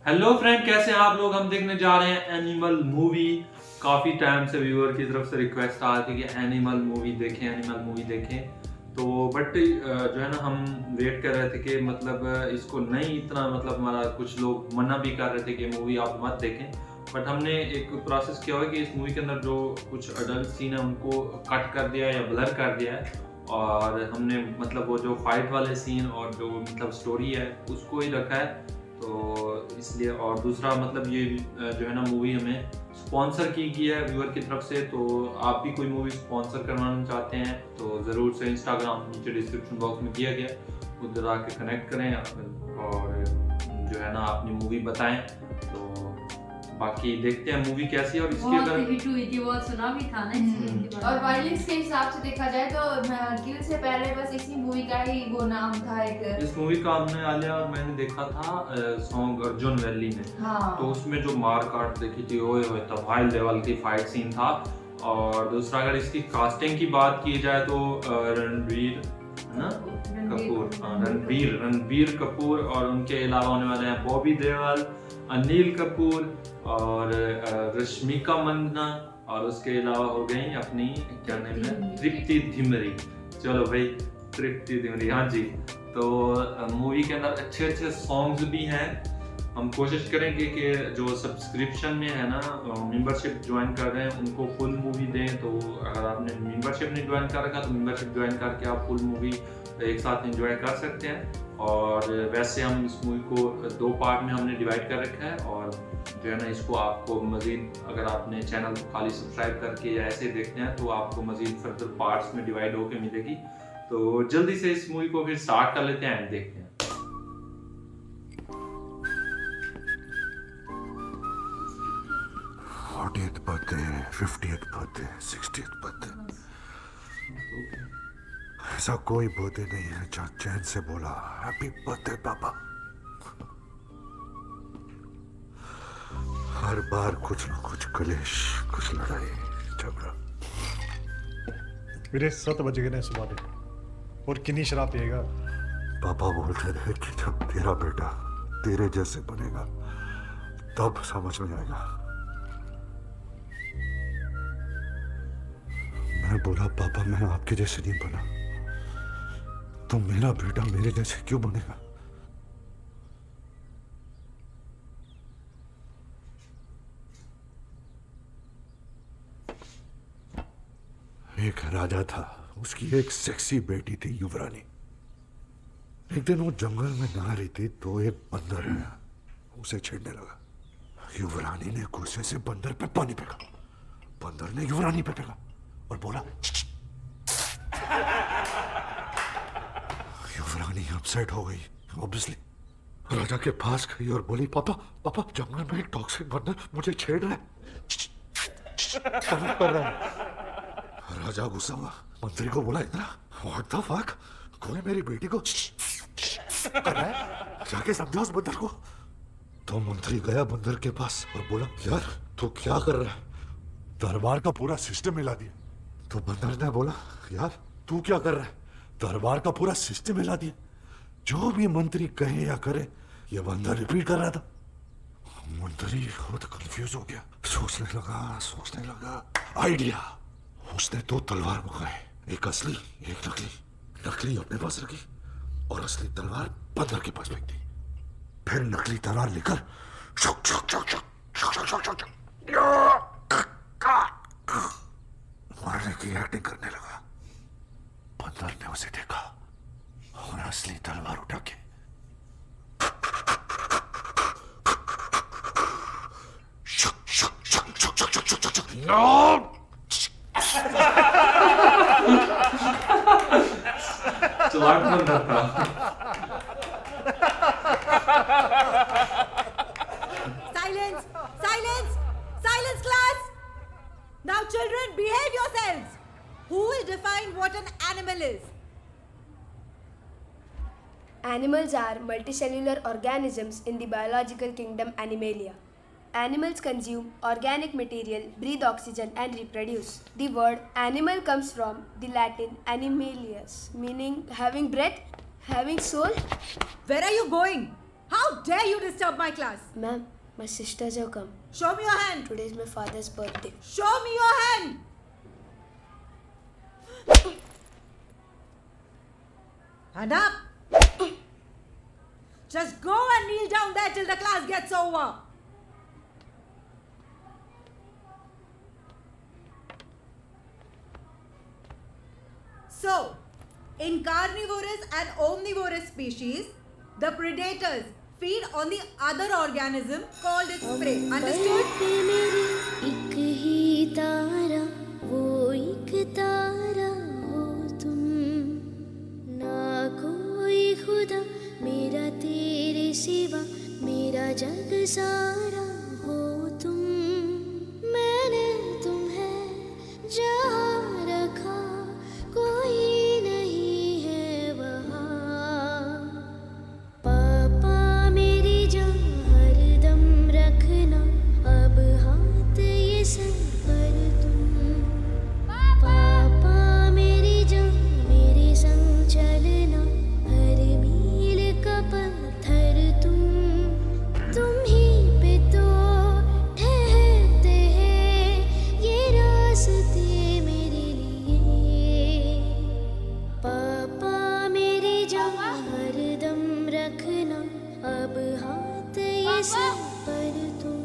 Hello friend, कैसे हैं आप लोग। हम देखने जा रहे हैं एनिमल मूवी। काफ़ी टाइम से व्यूअर की तरफ से रिक्वेस्ट आ रही थी कि एनिमल मूवी देखें। तो बट जो है ना, हम वेट कर रहे थे कि मतलब इसको नहीं इतना, मतलब हमारा कुछ लोग मना भी कर रहे थे कि मूवी आप मत देखें। बट हमने एक प्रोसेस किया हुआ है कि इस मूवी के अंदर जो कुछ अडल्ट सीन है उनको कट कर दिया है या ब्लर कर दिया है, और हमने मतलब वो जो फाइट वाले सीन और जो मतलब स्टोरी है उसको ही रखा है। तो इसलिए, और दूसरा मतलब ये जो है ना, मूवी हमें स्पॉन्सर की गई है व्यूअर की तरफ से। तो आप भी कोई मूवी स्पॉन्सर करवाना चाहते हैं तो ज़रूर से इंस्टाग्राम नीचे डिस्क्रिप्शन बॉक्स में दिया गया है, उधर आके कनेक्ट करें और जो है ना अपनी मूवी बताएं। तो बाकी देखते हैं मूवी कैसी है। और इसके बहुत अगर हिट हुई थी, बहुत सुना भी था ना इस मूवी के बारे और में। वायलेंस के हिसाब से देखा जाए तो किल से पहले बस इसी मूवी का ही वो नाम था एक। इस मूवी का हमने आलिया और मैंने देखा था सॉन्ग अर्जुन वैली में। हाँ। तो उसमें जो मार काट देखी थी, ओए होए, तब हाई लेवल की फाइट सीन था। और दूसरा अगर इसकी कास्टिंग की बात की जाए तो रणवीर है ना, कपूर, रणबीर कपूर, और उनके अलावा होने वाले हैं बॉबी देओल, अनिल कपूर और रश्मिका मंदाना, और उसके अलावा हो गई अपनी क्या नाम है, तृप्ति धिमरी। चलो भाई, तृप्ति धिमरी, हाँ जी। तो मूवी के अंदर अच्छे अच्छे सॉन्ग्स भी हैं। हम कोशिश करेंगे कि जो सब्सक्रिप्शन में है ना, मेंबरशिप ज्वाइन कर रहे हैं उनको फुल मूवी दें। तो अगर आपने मेंबरशिप नहीं ज्वाइन कर रखा तो मेंबरशिप ज्वाइन करके आप फुल मूवी एक साथ एंजॉय कर सकते हैं। और वैसे हम इस मूवी को 2 पार्ट में हमने डिवाइड कर रखा है, और जो है ना इसको आपको मज़ीद, अगर आपने चैनल को खाली सब्सक्राइब करके या ऐसे देखते हैं तो आपको मज़ीद फर्दर पार्ट्स में डिवाइड होकर मिलेगी। तो जल्दी से इस मूवी को फिर स्टार्ट कर लेते हैं एंड देखते हैं। 40th birthday, 50th birthday, 60th birthday. ऐसा कोई बर्थडे नहीं है जहाँ चैन से बोला हैप्पी बर्थडे पापा। हर बार कुछ न कुछ कलेश, कुछ लड़ाई झगड़ा। मेरे 7 बज गए सुबह के, और कितनी शराब पिएगा। पापा बोलते रहे कि जब तेरा बेटा तेरे जैसे बनेगा तब समझ में आएगा। मैं बोला पापा मैं आपके जैसे नहीं बना, तो मेरा बेटा मेरे जैसे क्यों बनेगा। एक राजा था, उसकी एक सेक्सी बेटी थी युवरानी। एक दिन वो जंगल में नहा रही थी तो एक बंदर आया, उसे छेड़ने लगा। युवरानी ने गुस्से से बंदर पे पानी फेंका, बंदर ने युवरानी पे फेंका और बोला। युवरानी अपसेट हो गई ऑब्वियसली, राजा के पास गई और बोली पापा पापा जंगल में एक टॉक्सिक बंदर मुझे छेड़ रहा है, कर रहा है। राजा गुस्सा हुआ, मंत्री को बोला इतना व्हाट द फक, कोई मेरी बेटी को कर रहा है, जाके समझा उस बंदर को। तो मंत्री गया बंदर के पास और बोला यार तू क्या कर रहा है, दरबार का पूरा सिस्टम हिला दिया। तो बंदर ने बोला यार तू क्या कर रहा है, दरबार का पूरा सिस्टम हिला दिया। जो भी मंत्री कहे या करे ये बंदर रिपीट कर रहा था। मंत्री खुद कंफ्यूज हो गया, सोचने लगा आइडिया। उसने 2 तलवार मंगाए, एक असली एक नकली। नकली अपने पास रखी और असली तलवार बंदर के पास फेंक दी। फिर नकली तलवार लेकर शक शक शक शक शक शक शक शक मारने की एक्टिंग करने लगा। बंदर ने उसे देखा और असली तलवार उठा के शक शक शक शक शक शक शक शक नो। स्मार्ट बंदर था। Silence! Silence! Silence, class! Now, children, behave yourselves! Who will define what an animal is? Animals are multicellular organisms in the biological kingdom Animalia. Animals consume organic material, breathe oxygen, and reproduce. The word animal comes from the Latin animalius, meaning having breath, having soul. Where are you going? How dare you disturb my class? Ma'am, my sisters have come. Show me your hand. Today is my father's birthday. Show me your hand. And up. Just go and kneel down there till the class gets over. So, in carnivorous and omnivorous species, the predators feed on the other organism called its prey. Understood? एक ही तारा वो एक तारा हो तुम ना कोई खुदा मेरा तेरे सिवा मेरा जग सारा हो तुम मैंने तुम्हें जहाँ रखा कोई नहीं है वहाँ पापा मेरी जान हरदम रखना अब हाथ ये सर पर तुम पापा मेरी जान मेरे संग चलना हर मील का पत्थर तुम ही पे तो ठहरते हैं ये रास्ते मेरे लिए पापा मेरी जान हरदम रखना अब हाथ ये सर पर तुम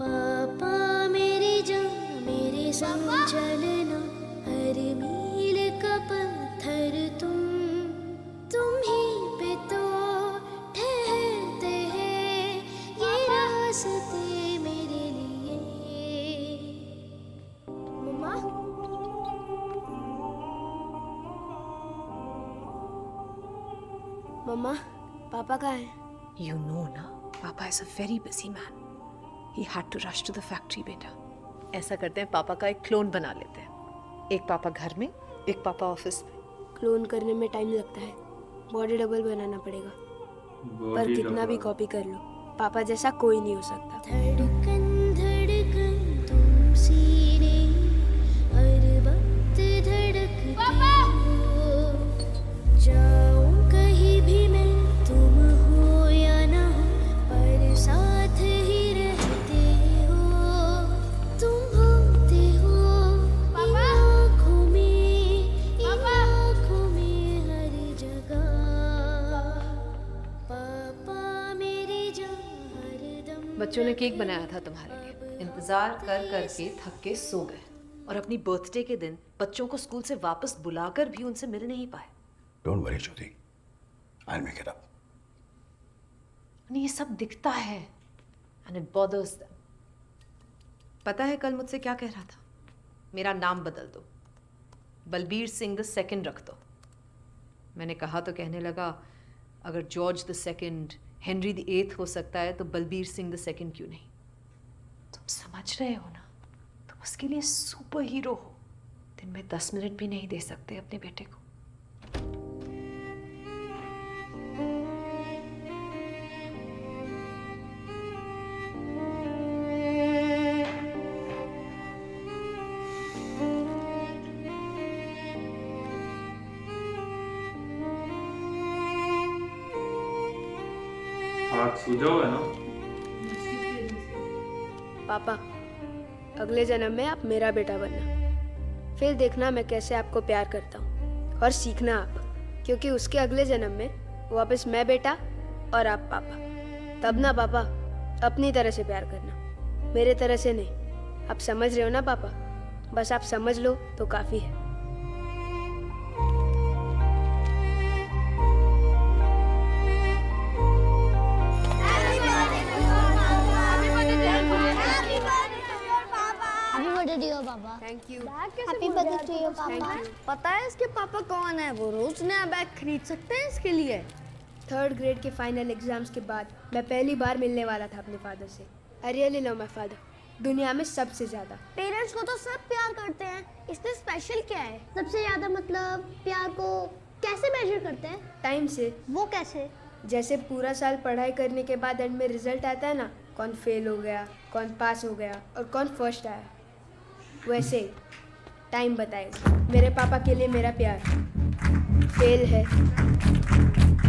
पापा मेरी जान मेरे संग चलना हर मील का पत्थर तुम ही पे तो ठहरते हैं ये रास्ते मेरे लिए मम्मा, मम्मा, पापा कहाँ हैं? You know ना, पापा is a very busy man. He had to rush to the factory, बेटा. ऐसा करते हैं, पापा का एक क्लोन बना लेते हैं. एक पापा घर में, एक पापा ऑफिस में. क्लोन करने में टाइम लगता है, बॉडी डबल बनाना पड़ेगा. पर कितना भी कॉपी कर लो, पापा जैसा कोई नहीं हो सकता. धड़कन धड़कन तुम सीने हर वक्त धड़कती हो जाऊं कहीं भी मैं तुम हो या ना हो पर साथ ही रहते हो तुम होते हो इन आँखों में हर जगह पापा मेरी जान हरदम बच्चों ने केक बनाया था तुम्हारे लिए. इंतजार कर कर के थक के सो गए. और अपनी बर्थडे के दिन बच्चों को स्कूल से वापस बुलाकर भी उनसे मिल नहीं पाए. Don't worry, Jyoti. I'll make it up. उन्हें ये सब दिखता है and it bothers them. पता है कल मुझसे क्या कह रहा था? मेरा नाम बदल दो, बलबीर सिंह द सेकंड रख दो. मैंने कहा तो कहने लगा, अगर George the second Henry the eighth हो सकता है तो बलबीर सिंह द सेकंड क्यों नहीं? तुम समझ रहे हो ना, तुम उसके लिए सुपर हीरो हो. दिन में 10 मिनट भी नहीं दे सकते अपने बेटे को. हाथ सूजा हुआ है ना? पापा, अगले जन्म में आप मेरा बेटा बनना, फिर देखना मैं कैसे आपको प्यार करता हूँ और सीखना आप, क्योंकि उसके अगले जन्म में वापस मैं बेटा और आप पापा. तब ना पापा अपनी तरह से प्यार करना, मेरे तरह से नहीं. आप समझ रहे हो ना पापा? बस आप समझ लो तो काफी है. Thank you. Happy birthday to your पापा. पता है इसके पापा कौन है? वो रोज नया बैग खरीद सकते हैं इसके लिए. 3rd ग्रेड के फाइनल एग्जाम्स के बाद मैं पहली बार मिलने वाला था अपने फादर से. I really love my father, दुनिया में सबसे ज्यादा. पेरेंट्स को तो सब प्यार करते हैं, इसमें स्पेशल क्या है? सबसे ज्यादा मतलब प्यार को कैसे मेजर करते हैं? टाइम से. वो कैसे? जैसे पूरा साल पढ़ाई करने के बाद एंड में रिजल्ट आता है ना, कौन फेल हो गया, कौन पास हो गया और कौन फर्स्ट आया, वैसे टाइम बताएगा मेरे पापा के लिए मेरा प्यार. फेल है,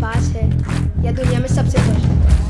पास है या दुनिया में सबसे बड़ा?